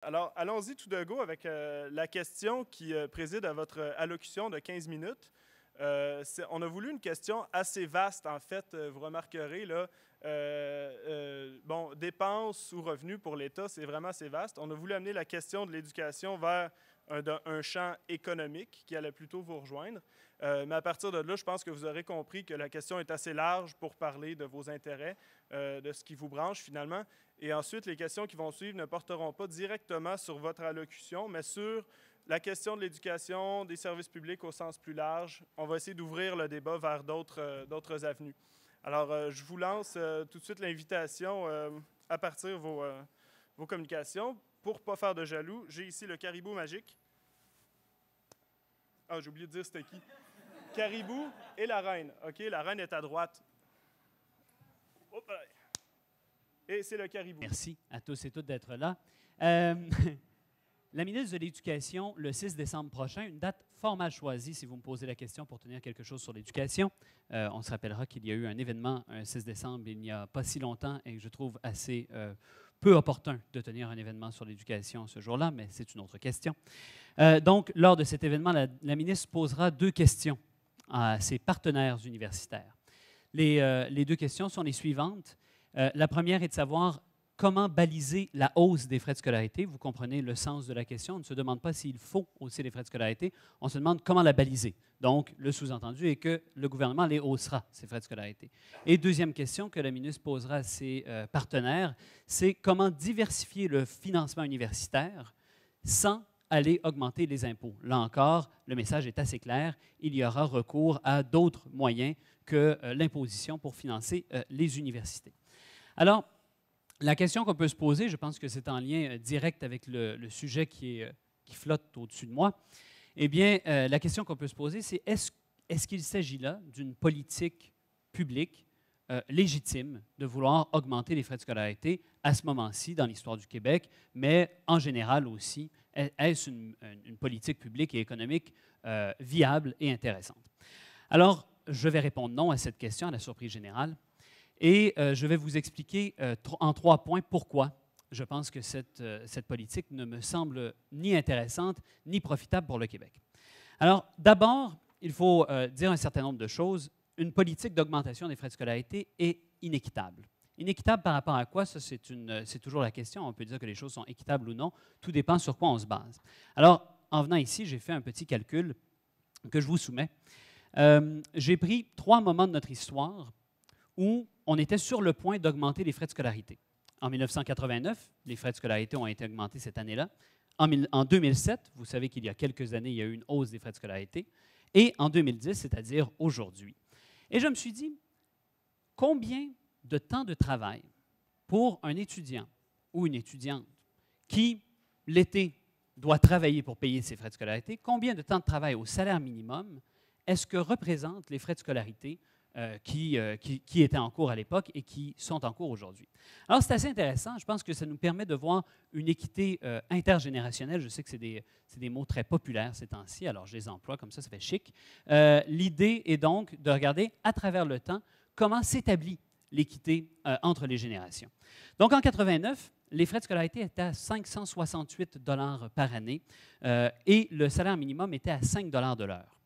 Alors, allons-y tout de go avec la question qui préside à votre allocution de 15 minutes. On a voulu une question assez vaste, en fait, vous remarquerez, là, bon, dépenses ou revenus pour l'État, c'est vraiment assez vaste. On a voulu amener la question de l'éducation vers un champ économique qui allait plutôt vous rejoindre. Mais à partir de là, je pense que vous aurez compris que la question est assez large pour parler de vos intérêts, de ce qui vous branche finalement. Et ensuite, les questions qui vont suivre ne porteront pas directement sur votre allocution, mais sur la question de l'éducation, des services publics au sens plus large. On va essayer d'ouvrir le débat vers d'autres avenues. Alors, je vous lance tout de suite l'invitation à partir vos communications. Pour ne pas faire de jaloux, j'ai ici le caribou magique. Ah, j'ai oublié de dire c'était qui. Caribou et la reine. OK, la reine est à droite. Hop là. Et c'est le caribou. Merci à tous et toutes d'être là. La ministre de l'Éducation, le 6 décembre prochain, une date fort mal choisie si vous me posez la question pour tenir quelque chose sur l'éducation. On se rappellera qu'il y a eu un événement un 6 décembre il n'y a pas si longtemps et que je trouve assez peu opportun de tenir un événement sur l'éducation ce jour-là, mais c'est une autre question. Donc, lors de cet événement, la ministre posera 2 questions à ses partenaires universitaires. Les 2 questions sont les suivantes. La première est de savoir comment baliser la hausse des frais de scolarité. Vous comprenez le sens de la question. On ne se demande pas s'il faut hausser les frais de scolarité. On se demande comment la baliser. Donc, le sous-entendu est que le gouvernement les haussera, ces frais de scolarité. Et deuxième question que la ministre posera à ses partenaires, c'est comment diversifier le financement universitaire sans aller augmenter les impôts. Là encore, le message est assez clair. Il y aura recours à d'autres moyens que l'imposition pour financer les universités. Alors, la question qu'on peut se poser, je pense que c'est en lien direct avec le sujet qui flotte au-dessus de moi. Eh bien, la question qu'on peut se poser, c'est est-ce qu'il s'agit là d'une politique publique légitime de vouloir augmenter les frais de scolarité à ce moment-ci dans l'histoire du Québec, mais en général aussi, est-ce une politique publique et économique viable et intéressante? Alors, je vais répondre non à cette question, à la surprise générale. Et je vais vous expliquer en 3 points pourquoi je pense que cette politique ne me semble ni intéressante ni profitable pour le Québec. Alors, d'abord, il faut dire un certain nombre de choses. Une politique d'augmentation des frais de scolarité est inéquitable. Inéquitable par rapport à quoi? Ça, c'est toujours la question. On peut dire que les choses sont équitables ou non. Tout dépend sur quoi on se base. Alors, en venant ici, j'ai fait un petit calcul que je vous soumets. J'ai pris 3 moments de notre histoire où on était sur le point d'augmenter les frais de scolarité. En 1989, les frais de scolarité ont été augmentés cette année-là. En 2007, vous savez qu'il y a quelques années, il y a eu une hausse des frais de scolarité. Et en 2010, c'est-à-dire aujourd'hui. Et je me suis dit, combien de temps de travail pour un étudiant ou une étudiante qui, l'été, doit travailler pour payer ses frais de scolarité, combien de temps de travail au salaire minimum est-ce que représentent les frais de scolarité qui étaient en cours à l'époque et qui sont en cours aujourd'hui. Alors, c'est assez intéressant. Je pense que ça nous permet de voir une équité intergénérationnelle. Je sais que c'est des mots très populaires ces temps-ci, alors je les emploie comme ça fait chic. L'idée est donc de regarder à travers le temps comment s'établit l'équité entre les générations. Donc, en 89, les frais de scolarité étaient à 568 $ par année et le salaire minimum était à 5 $ de l'heure.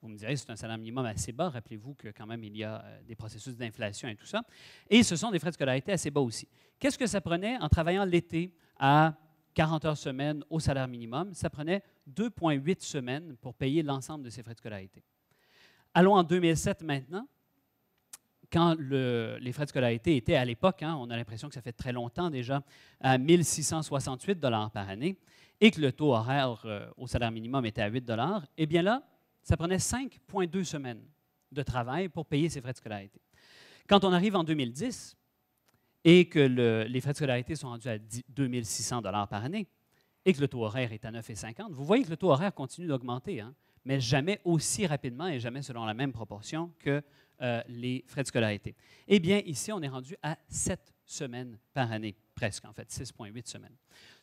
Vous me direz, c'est un salaire minimum assez bas. Rappelez-vous que quand même, il y a des processus d'inflation et tout ça. Et ce sont des frais de scolarité assez bas aussi. Qu'est-ce que ça prenait en travaillant l'été à 40 heures semaine au salaire minimum? Ça prenait 2,8 semaines pour payer l'ensemble de ces frais de scolarité. Allons en 2007 maintenant, quand les frais de scolarité étaient à l'époque, on a l'impression que ça fait très longtemps déjà, à 1 668 $ par année, et que le taux horaire au salaire minimum était à 8 $, eh bien là, ça prenait 5,2 semaines de travail pour payer ses frais de scolarité. Quand on arrive en 2010 et que les frais de scolarité sont rendus à 2 600 $ par année et que le taux horaire est à 9,50 $, vous voyez que le taux horaire continue d'augmenter, mais jamais aussi rapidement et jamais selon la même proportion que les frais de scolarité. Eh bien, ici, on est rendu à 7 semaines par année, presque en fait, 6,8 semaines.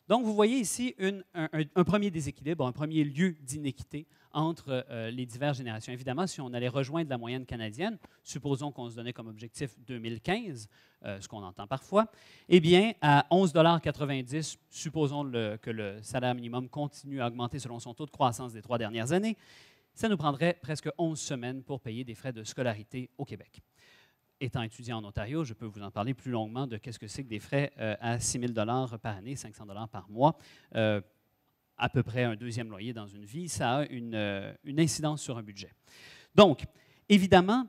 Donc, vous voyez ici un premier déséquilibre, un premier lieu d'inéquité entre les diverses générations. Évidemment, si on allait rejoindre la moyenne canadienne, supposons qu'on se donnait comme objectif 2015, ce qu'on entend parfois, eh bien, à 11,90 $, supposons que le salaire minimum continue à augmenter selon son taux de croissance des 3 dernières années, ça nous prendrait presque 11 semaines pour payer des frais de scolarité au Québec. Étant étudiant en Ontario, je peux vous en parler plus longuement de qu'est-ce que c'est que des frais à 6 000 $ par année, 500 $ par mois, à peu près un deuxième loyer dans une vie. Ça a une incidence sur un budget. Donc, évidemment,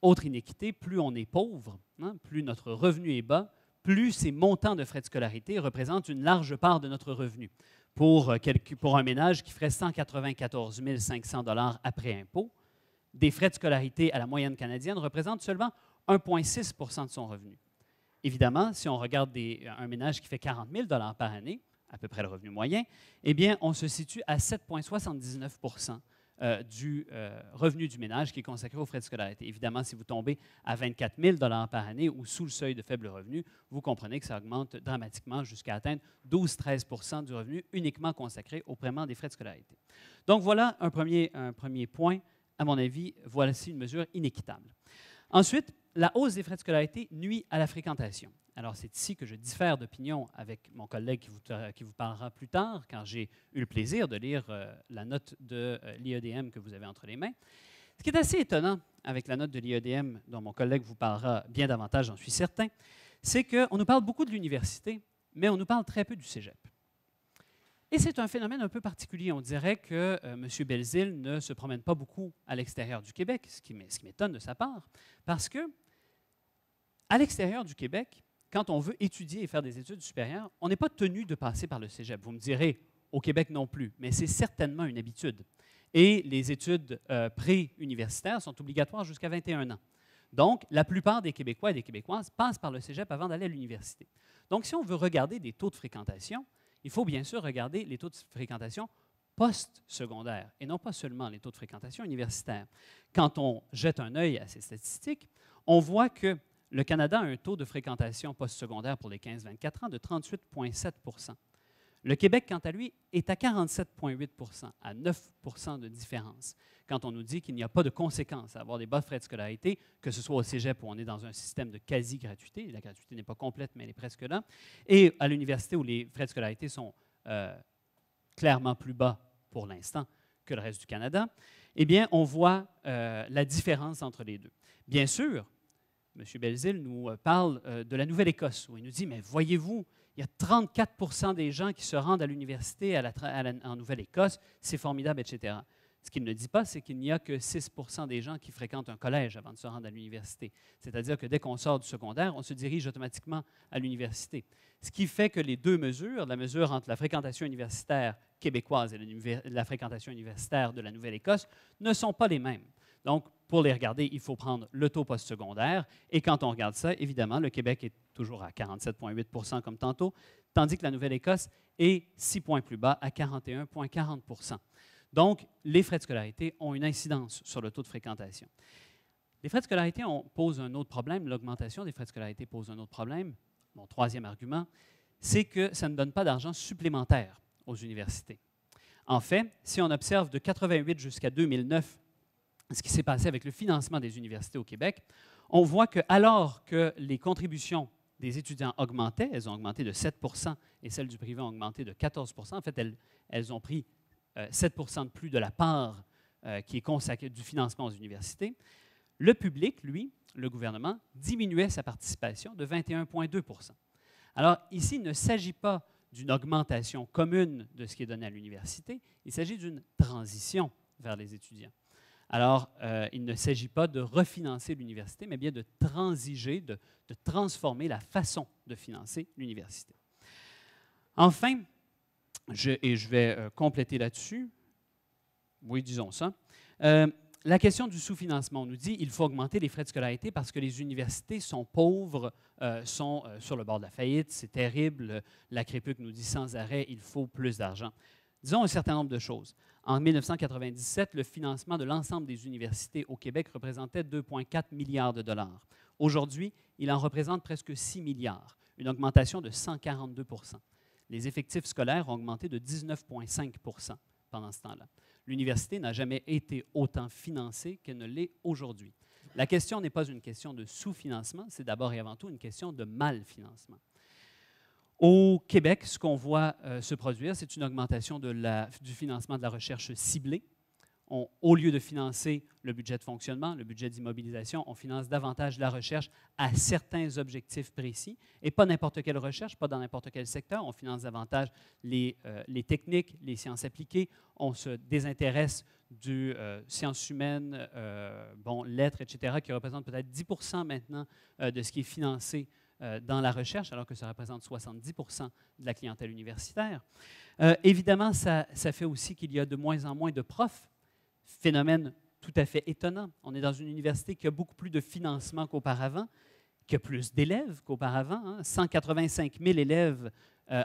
autre inéquité, plus on est pauvre, hein, plus notre revenu est bas, plus ces montants de frais de scolarité représentent une large part de notre revenu. Pour un ménage qui ferait 194 500 $ après impôt, des frais de scolarité à la moyenne canadienne représentent seulement 1,6 % de son revenu. Évidemment, si on regarde un ménage qui fait 40 000 $ par année, à peu près le revenu moyen, eh bien, on se situe à 7,79 % du revenu du ménage qui est consacré aux frais de scolarité. Évidemment, si vous tombez à 24 000 $ par année ou sous le seuil de faible revenu, vous comprenez que ça augmente dramatiquement jusqu'à atteindre 12-13 % du revenu uniquement consacré au paiement des frais de scolarité. Donc, voilà un premier point. À mon avis, voici une mesure inéquitable. Ensuite, la hausse des frais de scolarité nuit à la fréquentation. Alors, c'est ici que je diffère d'opinion avec mon collègue qui vous parlera plus tard, quand j'ai eu le plaisir de lire la note de l'IEDM que vous avez entre les mains. Ce qui est assez étonnant avec la note de l'IEDM, dont mon collègue vous parlera bien davantage, j'en suis certain, c'est qu'on nous parle beaucoup de l'université, mais on nous parle très peu du cégep. Et c'est un phénomène un peu particulier. On dirait que M. Belzile ne se promène pas beaucoup à l'extérieur du Québec, ce qui m'étonne de sa part, parce que à l'extérieur du Québec, quand on veut étudier et faire des études supérieures, on n'est pas tenu de passer par le cégep. Vous me direz, au Québec non plus, mais c'est certainement une habitude. Et les études pré-universitaires sont obligatoires jusqu'à 21 ans. Donc, la plupart des Québécois et des Québécoises passent par le cégep avant d'aller à l'université. Donc, si on veut regarder des taux de fréquentation, il faut bien sûr regarder les taux de fréquentation post-secondaire et non pas seulement les taux de fréquentation universitaire. Quand on jette un œil à ces statistiques, on voit que le Canada a un taux de fréquentation post-secondaire pour les 15-24 ans de 38,7 %. Le Québec, quant à lui, est à 47,8 %, à 9 % de différence. Quand on nous dit qu'il n'y a pas de conséquences à avoir des bas frais de scolarité, que ce soit au cégep où on est dans un système de quasi-gratuité, la gratuité n'est pas complète, mais elle est presque là, et à l'université où les frais de scolarité sont clairement plus bas pour l'instant que le reste du Canada, eh bien, on voit la différence entre les deux. Bien sûr, M. Belzile nous parle de la Nouvelle-Écosse, où il nous dit, mais voyez-vous, il y a 34 % des gens qui se rendent à l'université en Nouvelle-Écosse, c'est formidable, etc. Ce qu'il ne dit pas, c'est qu'il n'y a que 6 % des gens qui fréquentent un collège avant de se rendre à l'université. C'est-à-dire que dès qu'on sort du secondaire, on se dirige automatiquement à l'université. Ce qui fait que les deux mesures, la mesure entre la fréquentation universitaire québécoise et la fréquentation universitaire de la Nouvelle-Écosse, ne sont pas les mêmes. Donc, pour les regarder, il faut prendre le taux postsecondaire. Et quand on regarde ça, évidemment, le Québec est toujours à 47,8 % comme tantôt, tandis que la Nouvelle-Écosse est 6 points plus bas, à 41,40 %. Donc, les frais de scolarité ont une incidence sur le taux de fréquentation. Les frais de scolarité posent un autre problème. L'augmentation des frais de scolarité pose un autre problème. Mon troisième argument, c'est que ça ne donne pas d'argent supplémentaire aux universités. En fait, si on observe de 1988 jusqu'à 2009, ce qui s'est passé avec le financement des universités au Québec, on voit que alors que les contributions des étudiants augmentaient, elles ont augmenté de 7 % et celles du privé ont augmenté de 14 %. En fait, elles ont pris 7 % de plus de la part qui est consacrée du financement aux universités. Le public, lui, le gouvernement, diminuait sa participation de 21,2 %. Alors ici, il ne s'agit pas d'une augmentation commune de ce qui est donné à l'université, il s'agit d'une transition vers les étudiants. Alors, il ne s'agit pas de refinancer l'université, mais bien de transiger, de transformer la façon de financer l'université. Enfin, je vais compléter là-dessus, oui, disons ça, la question du sous-financement. On nous dit qu'il faut augmenter les frais de scolarité parce que les universités sont pauvres, sont sur le bord de la faillite, c'est terrible, la CREPUQ nous dit sans arrêt il faut plus d'argent. Disons un certain nombre de choses. En 1997, le financement de l'ensemble des universités au Québec représentait 2,4 milliards de dollars. Aujourd'hui, il en représente presque 6 milliards, une augmentation de 142 %. Les effectifs scolaires ont augmenté de 19,5 % pendant ce temps-là. L'université n'a jamais été autant financée qu'elle ne l'est aujourd'hui. La question n'est pas une question de sous-financement, c'est d'abord et avant tout une question de mal-financement. Au Québec, ce qu'on voit se produire, c'est une augmentation du financement de la recherche ciblée. Au lieu de financer le budget de fonctionnement, le budget d'immobilisation, on finance davantage la recherche à certains objectifs précis, et pas n'importe quelle recherche, pas dans n'importe quel secteur. On finance davantage les techniques, les sciences appliquées. On se désintéresse du sciences humaines, lettres, etc., qui représentent peut-être 10 % maintenant de ce qui est financé dans la recherche, alors que ça représente 70 % de la clientèle universitaire. Évidemment, ça fait aussi qu'il y a de moins en moins de profs. Phénomène tout à fait étonnant. On est dans une université qui a beaucoup plus de financement qu'auparavant, qui a plus d'élèves qu'auparavant. 185 000 élèves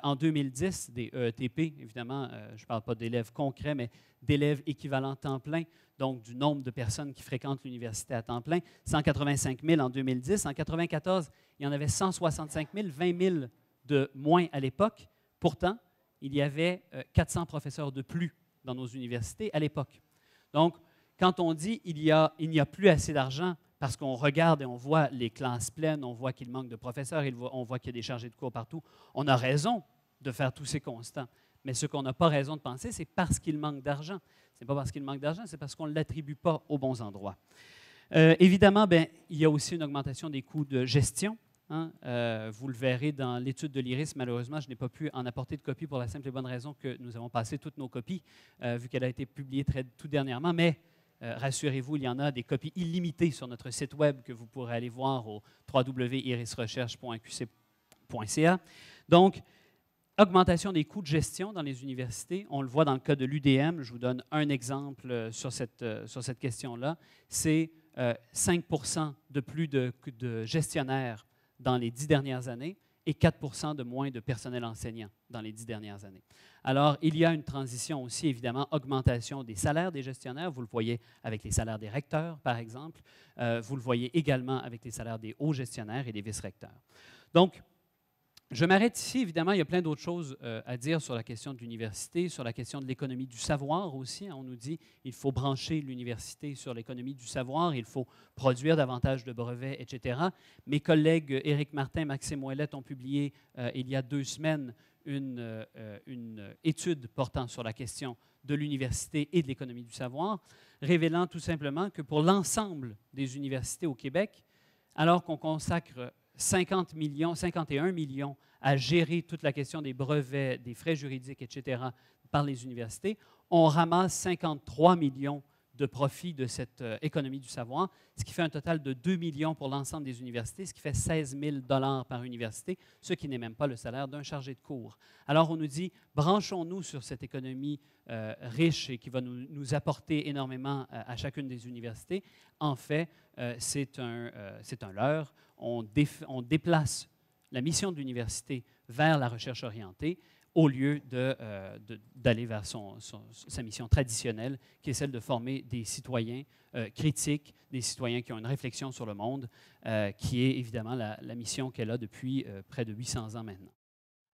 en 2010, des EETP, évidemment, je ne parle pas d'élèves concrets, mais d'élèves équivalents temps plein, donc du nombre de personnes qui fréquentent l'université à temps plein. 185 000 en 2010. En 1994, il y en avait 165 000, 20 000 de moins à l'époque. Pourtant, il y avait 400 professeurs de plus dans nos universités à l'époque. Donc, quand on dit qu'il n'y a plus assez d'argent parce qu'on regarde et on voit les classes pleines, on voit qu'il manque de professeurs, on voit qu'il y a des chargés de cours partout, on a raison de faire tous ces constats. Mais ce qu'on n'a pas raison de penser, c'est parce qu'il manque d'argent. Ce n'est pas parce qu'il manque d'argent, c'est parce qu'on ne l'attribue pas aux bons endroits. Évidemment, il y a aussi une augmentation des coûts de gestion. Vous le verrez dans l'étude de l'IRIS. Malheureusement, je n'ai pas pu en apporter de copie pour la simple et bonne raison que nous avons passé toutes nos copies, vu qu'elle a été publiée tout dernièrement. Mais rassurez-vous, il y en a des copies illimitées sur notre site web que vous pourrez aller voir au www.irisrecherche.qc.ca. Donc, augmentation des coûts de gestion dans les universités. On le voit dans le cas de l'UDM. Je vous donne un exemple sur cette question-là. C'est 5 % de plus de gestionnaires dans les 10 dernières années et 4 % de moins de personnel enseignant dans les 10 dernières années. Alors, il y a une transition aussi, évidemment, augmentation des salaires des gestionnaires. Vous le voyez avec les salaires des recteurs, par exemple. Vous le voyez également avec les salaires des hauts gestionnaires et des vice-recteurs. Donc, je m'arrête ici. Évidemment, il y a plein d'autres choses à dire sur la question de l'université, sur la question de l'économie du savoir aussi. On nous dit qu'il faut brancher l'université sur l'économie du savoir, il faut produire davantage de brevets, etc. Mes collègues Éric Martin et Maxime Ouellette ont publié il y a 2 semaines une étude portant sur la question de l'université et de l'économie du savoir, révélant tout simplement que pour l'ensemble des universités au Québec, alors qu'on consacre 51 millions à gérer toute la question des brevets, des frais juridiques, etc., par les universités, on ramasse 53 millions de profit de cette économie du savoir, ce qui fait un total de 2 millions pour l'ensemble des universités, ce qui fait 16 000 $ par université, ce qui n'est même pas le salaire d'un chargé de cours. Alors on nous dit, branchons-nous sur cette économie riche et qui va nous apporter énormément à chacune des universités. En fait, c'est un leurre. On déplace la mission de l'université vers la recherche orientée au lieu d'aller vers sa mission traditionnelle, qui est celle de former des citoyens critiques, des citoyens qui ont une réflexion sur le monde, qui est évidemment la mission qu'elle a depuis près de 800 ans maintenant.